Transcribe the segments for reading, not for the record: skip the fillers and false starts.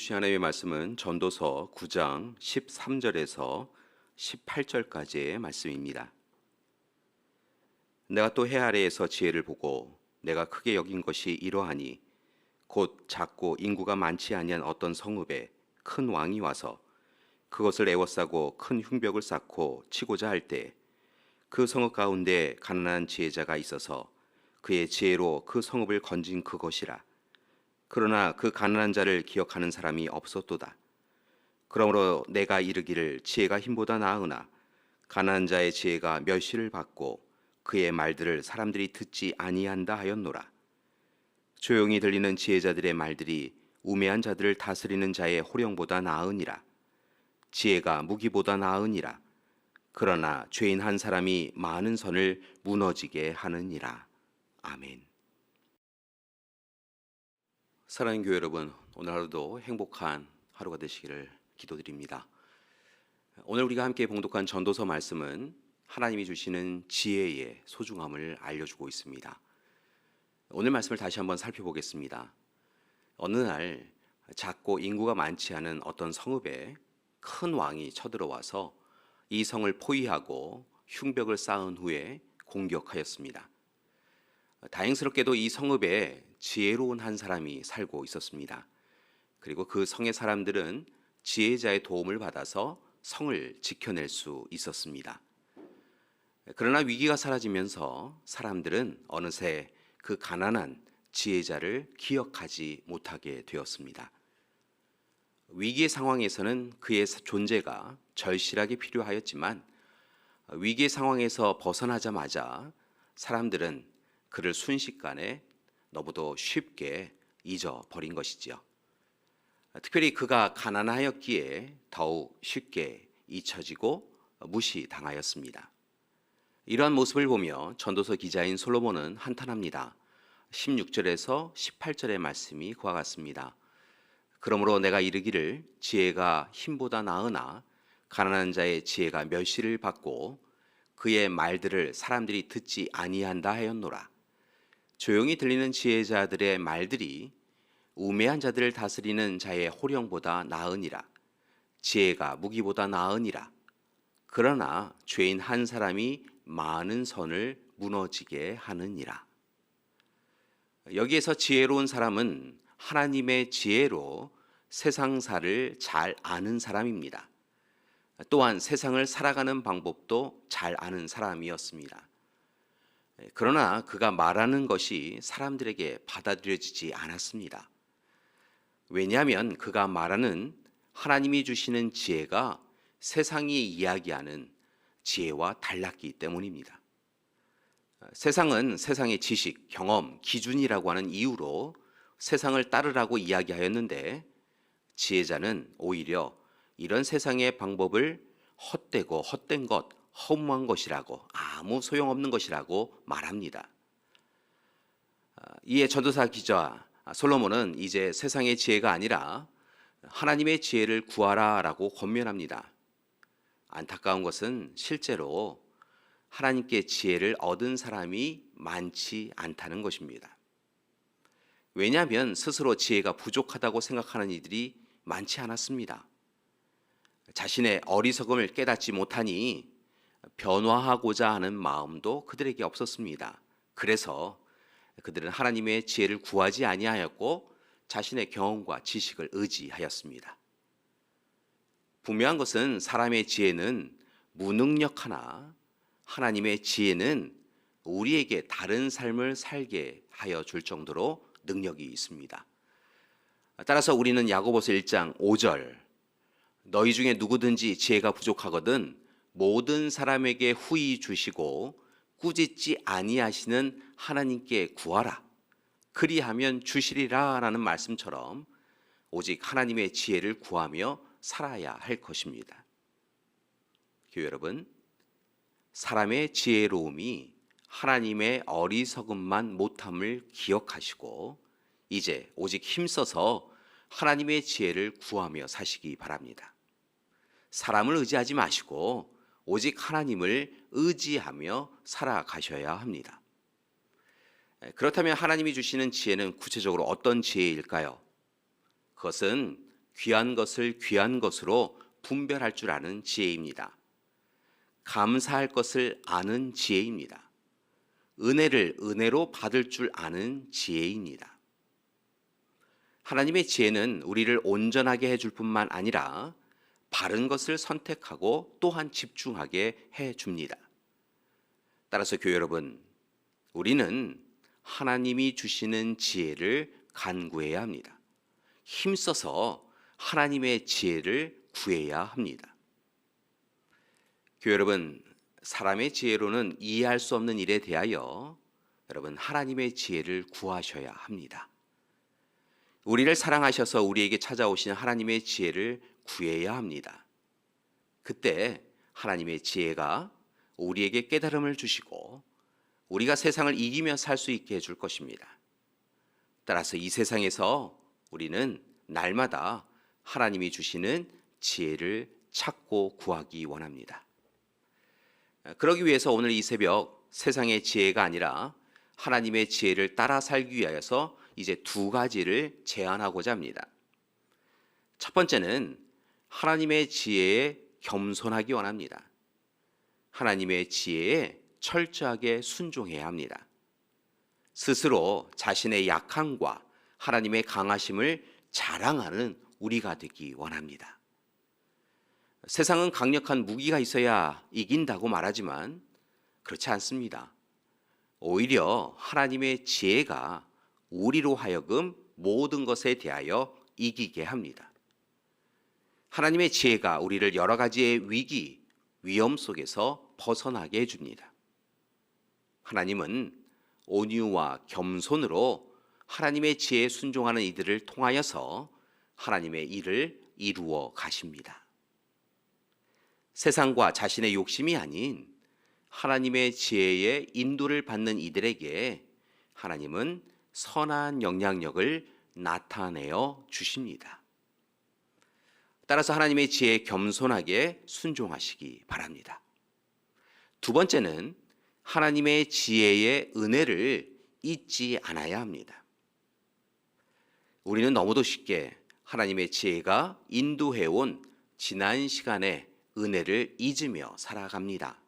주신 하나님의 말씀은 전도서 9장 13절에서 18절까지의 말씀입니다. 내가 또 해 아래에서 지혜를 보고 내가 크게 여긴 것이 이러하니 곧 작고 인구가 많지 아니한 어떤 성읍에 큰 왕이 와서 그것을 에워싸고 큰 흉벽을 쌓고 치고자 할 때 그 성읍 가운데 가난한 지혜자가 있어서 그의 지혜로 그 성읍을 건진 그것이라. 그러나 그 가난한 자를 기억하는 사람이 없었도다. 그러므로 내가 이르기를 지혜가 힘보다 나으나 가난한 자의 지혜가 멸시를 받고 그의 말들을 사람들이 듣지 아니한다 하였노라. 조용히 들리는 지혜자들의 말들이 우매한 자들을 다스리는 자의 호령보다 나으니라. 지혜가 무기보다 나으니라. 그러나 죄인 한 사람이 많은 선을 무너지게 하느니라. 아멘. 사랑하는 교회 여러분, 오늘 하루도 행복한 하루가 되시기를 기도드립니다. 오늘 우리가 함께 봉독한 전도서 말씀은 하나님이 주시는 지혜의 소중함을 알려주고 있습니다. 오늘 말씀을 다시 한번 살펴보겠습니다. 어느 날 작고 인구가 많지 않은 어떤 성읍에 큰 왕이 쳐들어와서 이 성을 포위하고 흉벽을 쌓은 후에 공격하였습니다. 다행스럽게도 이 성읍에 지혜로운 한 사람이 살고 있었습니다. 그리고 그 성의 사람들은 지혜자의 도움을 받아서 성을 지켜낼 수 있었습니다. 그러나 위기가 사라지면서 사람들은 어느새 그 가난한 지혜자를 기억하지 못하게 되었습니다. 위기의 상황에서는 그의 존재가 절실하게 필요하였지만 위기의 상황에서 벗어나자마자 사람들은 그를 순식간에 너무도 쉽게 잊어버린 것이지요. 특별히 그가 가난하였기에 더욱 쉽게 잊혀지고 무시당하였습니다. 이러한 모습을 보며 전도서 기자인 솔로몬은 한탄합니다. 16절에서 18절의 말씀이 그와 같습니다. 그러므로 내가 이르기를 지혜가 힘보다 나으나 가난한 자의 지혜가 멸시를 받고 그의 말들을 사람들이 듣지 아니한다 하였노라. 조용히 들리는 지혜자들의 말들이 우매한 자들을 다스리는 자의 호령보다 나으니라. 지혜가 무기보다 나으니라. 그러나 죄인 한 사람이 많은 선을 무너지게 하느니라. 여기에서 지혜로운 사람은 하나님의 지혜로 세상사를 잘 아는 사람입니다. 또한 세상을 살아가는 방법도 잘 아는 사람이었습니다. 그러나 그가 말하는 것이 사람들에게 받아들여지지 않았습니다. 왜냐하면 그가 말하는 하나님이 주시는 지혜가 세상이 이야기하는 지혜와 달랐기 때문입니다. 세상은 세상의 지식, 경험, 기준이라고 하는 이유로 세상을 따르라고 이야기하였는데 지혜자는 오히려 이런 세상의 방법을 헛되고 헛된 것, 허무한 것이라고, 아무 소용없는 것이라고 말합니다. 이에 전도사 기자 솔로몬은 이제 세상의 지혜가 아니라 하나님의 지혜를 구하라라고 권면합니다. 안타까운 것은 실제로 하나님께 지혜를 얻은 사람이 많지 않다는 것입니다. 왜냐하면 스스로 지혜가 부족하다고 생각하는 이들이 많지 않았습니다. 자신의 어리석음을 깨닫지 못하니 변화하고자 하는 마음도 그들에게 없었습니다. 그래서 그들은 하나님의 지혜를 구하지 아니하였고 자신의 경험과 지식을 의지하였습니다. 분명한 것은 사람의 지혜는 무능력하나 하나님의 지혜는 우리에게 다른 삶을 살게 하여 줄 정도로 능력이 있습니다. 따라서 우리는 야고보서 1장 5절 너희 중에 누구든지 지혜가 부족하거든 모든 사람에게 후히 주시고 꾸짖지 아니하시는 하나님께 구하라. 그리하면 주시리라 라는 말씀처럼 오직 하나님의 지혜를 구하며 살아야 할 것입니다. 교회 여러분, 사람의 지혜로움이 하나님의 어리석음만 못함을 기억하시고 이제 오직 힘써서 하나님의 지혜를 구하며 사시기 바랍니다. 사람을 의지하지 마시고 오직 하나님을 의지하며 살아가셔야 합니다. 그렇다면 하나님이 주시는 지혜는 구체적으로 어떤 지혜일까요? 그것은 귀한 것을 귀한 것으로 분별할 줄 아는 지혜입니다. 감사할 것을 아는 지혜입니다. 은혜를 은혜로 받을 줄 아는 지혜입니다. 하나님의 지혜는 우리를 온전하게 해줄 뿐만 아니라 바른 것을 선택하고 또한 집중하게 해줍니다. 따라서 교회 여러분, 우리는 하나님이 주시는 지혜를 간구해야 합니다. 힘써서 하나님의 지혜를 구해야 합니다. 교회 여러분, 사람의 지혜로는 이해할 수 없는 일에 대하여 여러분 하나님의 지혜를 구하셔야 합니다. 우리를 사랑하셔서 우리에게 찾아오신 하나님의 지혜를 구해야 합니다. 그때 하나님의 지혜가 우리에게 깨달음을 주시고 우리가 세상을 이기며 살 수 있게 해줄 것입니다. 따라서 이 세상에서 우리는 날마다 하나님이 주시는 지혜를 찾고 구하기 원합니다. 그러기 위해서 오늘 이 새벽 세상의 지혜가 아니라 하나님의 지혜를 따라 살기 위하여서 이제 두 가지를 제안하고자 합니다. 첫 번째는 하나님의 지혜에 겸손하기 원합니다. 하나님의 지혜에 철저하게 순종해야 합니다. 스스로 자신의 약함과 하나님의 강하심을 자랑하는 우리가 되기 원합니다. 세상은 강력한 무기가 있어야 이긴다고 말하지만 그렇지 않습니다. 오히려 하나님의 지혜가 우리로 하여금 모든 것에 대하여 이기게 합니다. 하나님의 지혜가 우리를 여러 가지의 위기, 위험 속에서 벗어나게 해줍니다. 하나님은 온유와 겸손으로 하나님의 지혜에 순종하는 이들을 통하여서 하나님의 일을 이루어 가십니다. 세상과 자신의 욕심이 아닌 하나님의 지혜의 인도를 받는 이들에게 하나님은 선한 영향력을 나타내어 주십니다. 따라서 하나님의 지혜에 겸손하게 순종하시기 바랍니다. 두 번째는 하나님의 지혜의 은혜를 잊지 않아야 합니다. 우리는 너무도 쉽게 하나님의 지혜가 인도해온 지난 시간의 은혜를 잊으며 살아갑니다.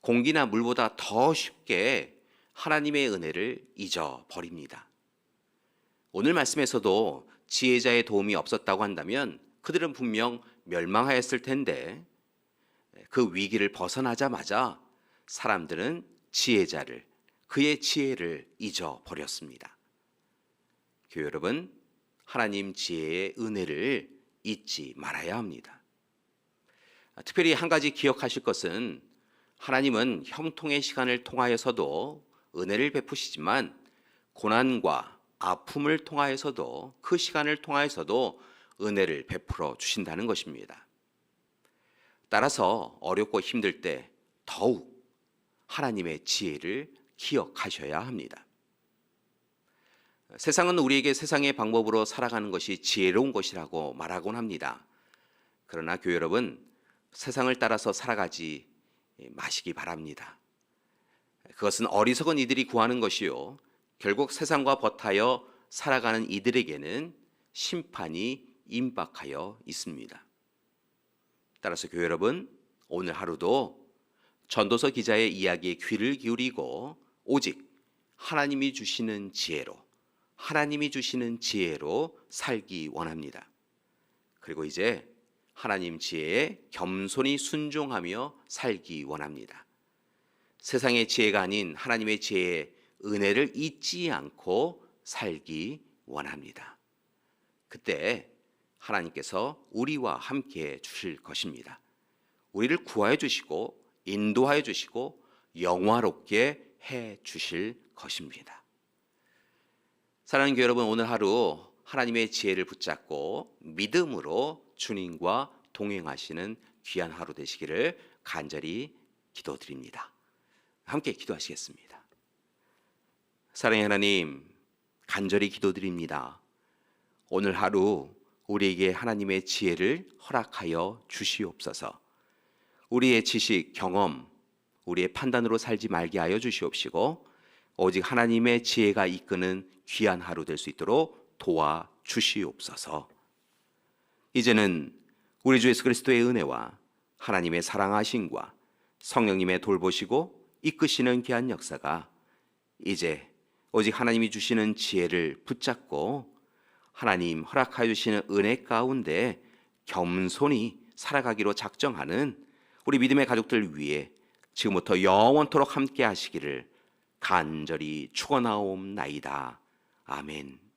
공기나 물보다 더 쉽게 하나님의 은혜를 잊어버립니다. 오늘 말씀에서도 지혜자의 도움이 없었다고 한다면 그들은 분명 멸망하였을 텐데 그 위기를 벗어나자마자 사람들은 지혜자를, 그의 지혜를 잊어버렸습니다. 교회 여러분, 하나님 지혜의 은혜를 잊지 말아야 합니다. 특별히 한 가지 기억하실 것은 하나님은 형통의 시간을 통하여서도 은혜를 베푸시지만 고난과 아픔을 통하여서도 그 시간을 통하여서도 은혜를 베풀어 주신다는 것입니다. 따라서 어렵고 힘들 때 더욱 하나님의 지혜를 기억하셔야 합니다. 세상은 우리에게 세상의 방법으로 살아가는 것이 지혜로운 것이라고 말하곤 합니다. 그러나 교회 여러분, 세상을 따라서 살아가지 마시기 바랍니다. 그것은 어리석은 이들이 구하는 것이요, 결국 세상과 버타여 살아가는 이들에게는 심판이 임박하여 있습니다. 따라서 교회 여러분, 오늘 하루도 전도서 기자의 이야기에 귀를 기울이고 오직 하나님이 주시는 지혜로, 하나님이 주시는 지혜로 살기 원합니다. 그리고 이제 하나님 지혜에 겸손히 순종하며 살기 원합니다. 세상의 지혜가 아닌 하나님의 지혜의 은혜를 잊지 않고 살기 원합니다. 그때 하나님께서 우리와 함께 주실 것입니다. 우리를 구하여 주시고 인도하여 주시고 영화롭게 해 주실 것입니다. 사랑하는 교회 여러분, 오늘 하루 하나님의 지혜를 붙잡고 믿음으로 주님과 동행하시는 귀한 하루 되시기를 간절히 기도드립니다. 함께 기도하시겠습니다. 사랑의 하나님, 간절히 기도드립니다. 오늘 하루 우리에게 하나님의 지혜를 허락하여 주시옵소서. 우리의 지식, 경험, 우리의 판단으로 살지 말게 하여 주시옵시고 오직 하나님의 지혜가 이끄는 귀한 하루 될 수 있도록 도와주시옵소서. 이제는 우리 주 예수 그리스도의 은혜와 하나님의 사랑하심과 성령님의 돌보시고 이끄시는 귀한 역사가 이제 오직 하나님이 주시는 지혜를 붙잡고 하나님 허락하여 주시는 은혜 가운데 겸손히 살아가기로 작정하는 우리 믿음의 가족들 위해 지금부터 영원토록 함께 하시기를 간절히 축원하옵나이다. 아멘.